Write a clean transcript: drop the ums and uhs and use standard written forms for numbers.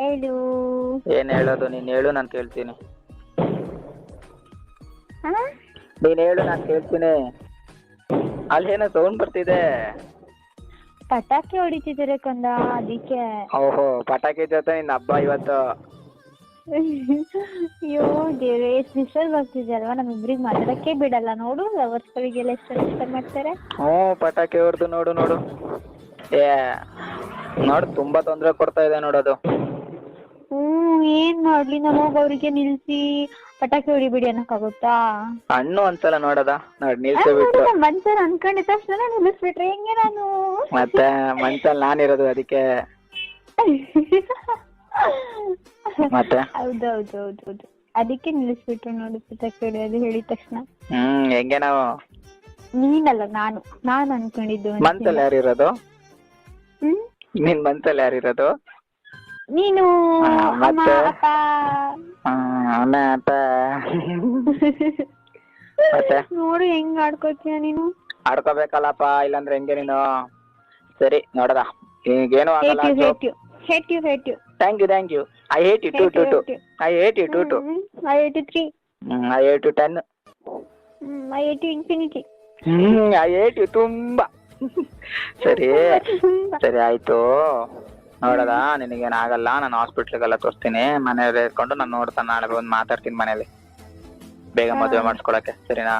ಹೇಳು. ಏನ್ ಹೇಳೋದು, ನೀನ್ ಹೇಳು ನಾನು ಕೇಳ್ತೀನಿ. ಹಾ? ನೀನ್ ಹೇಳು ನಾನು ಕೇಳ್ತೀನಿ. ಅಲ್ಲೇನೋ ಸೌಂಡ್ ಬರ್ತಿದೆ. ಪಟಾಕಿ ಹೊಡಿತಿದ್ದಾರೆ ಕಂದ, ಅದಕ್ಕೆ. ಓಹೋ, ಪಟಾಕಿ ಜೊತೆ ನಿನ್ನ ಹಬ್ಬ ಇವತ್ತು. ಅಯ್ಯೋ ದೇವ್ರೆ, ಎಷ್ಟು ಡಿಸ್ಟರ್ಬ್ ಆಗ್ತಿದೆ ಅಲ್ವಾ, ನಮ್ಮಿಬ್ರಿಗೆ ಮಾತಾಡಕ್ಕೆ ಬಿಡಲ್ಲ ನೋಡು. ಲವರ್ಸ್ಗಳಿಗೆಲ್ಲ ಎಷ್ಟು ಡಿಸ್ಟರ್ಬ್ ಮಾಡ್ತಾರೆ. ಪಟಾಕಿ ಹೊಡ್ದು ನೋಡು ನೋಡು. ಏ ನೋಡು, ತುಂಬಾ ತೊಂದರೆ ಕೊಡ್ತಾ ಇದೆ ನೋಡೋದು. ಏನ್ ಮಾಡ್ಲಿ, ನಾನು ಹೋಗಿ ಅವ್ರಿಗೆ ನಿಲ್ಸಿ ಪಟಾಕಿ ಹೊಡಿಬಿಡಿ ಅನ್ನಕ್ಕಾಗುತ್ತಾ? ಹಣ್ಣು ಒಂದ್ಸಲ ನೋಡದ, ನೋಡಿ ನಿಲ್ಸಿಬಿಟ್ಟು. ಮನ್ಸಲ್ಲಿ ಅನ್ಕೊಂಡಿದ ತಕ್ಷಣ ನಿಲ್ಲಿಸ್ಬಿಟ್ರೆ ಹೆಂಗೆ ನಾನು? ಮತ್ತೆ ಮನ್ಸಲ್ಲಿ ನಾನಿರೋದು ಅದಕ್ಕೆ. ಮತ್ತೆ ಹೌದೌದೌದೌದು, ಅದಕ್ಕೆ ನಿಲ್ಲಿಸ್ಬಿಟ್ರು ನೋಡಿ ಪಟಾಕಿ ಹೊಡಿಯೋದು ಹೇಳಿದ ತಕ್ಷಣ. ಹೆಂಗೆ ನಾವು? ನೀನಲ್ಲ, ನಾನು ಅನ್ಕೊಂಡಿದ್ದು. ಮನ್ಸಲ್ಲಿ ಯಾರಿರೋದು? ನಿನ್ ಮನ್ಸಲ್ಲಿ ಯಾರಿರೋದು? ನೀನು. ಮತ್ತೆ ಅಪ್ಪ. ಮತ್ತೆ ನೋಡು ಹೆಂಗ್ ಆಡ್ಕೋತೀಯ ನೀನು. ಆಡ್ಕೋಬೇಕಲ್ಲಪ್ಪ, ಇಲ್ಲಾಂದ್ರೆ ಹೆಂಗೆ ನೀನು? ಸರಿ ನೋಡದ, ಈಗೇನು ಆಗಲ್ಲ. Hate you. Thank you. I hate you too. I hate you too. I hate you 3. I hate you 10. I hate you infinity. I hate you ತುಂಬಾ. ಸರಿ ಆಯ್ತು ನೋಡದ, ನಿನಗೇನಾಗಲ್ಲ. ನಾನು ಹಾಸ್ಪಿಟ್ಲಿಗೆಲ್ಲ ತೋರಿಸ್ತೀನಿ, ಮನೆಯಲ್ಲಿ ಇಟ್ಕೊಂಡು ನಾನು ನೋಡ್ತಾನೆ. ನಾಳೆ ಬಂದು ಮಾತಾಡ್ತೀನಿ ಮನೇಲಿ, ಬೇಗ ಮದುವೆ ಮಾಡಿಸ್ಕೊಳಕ್ಕೆ, ಸರಿನಾ?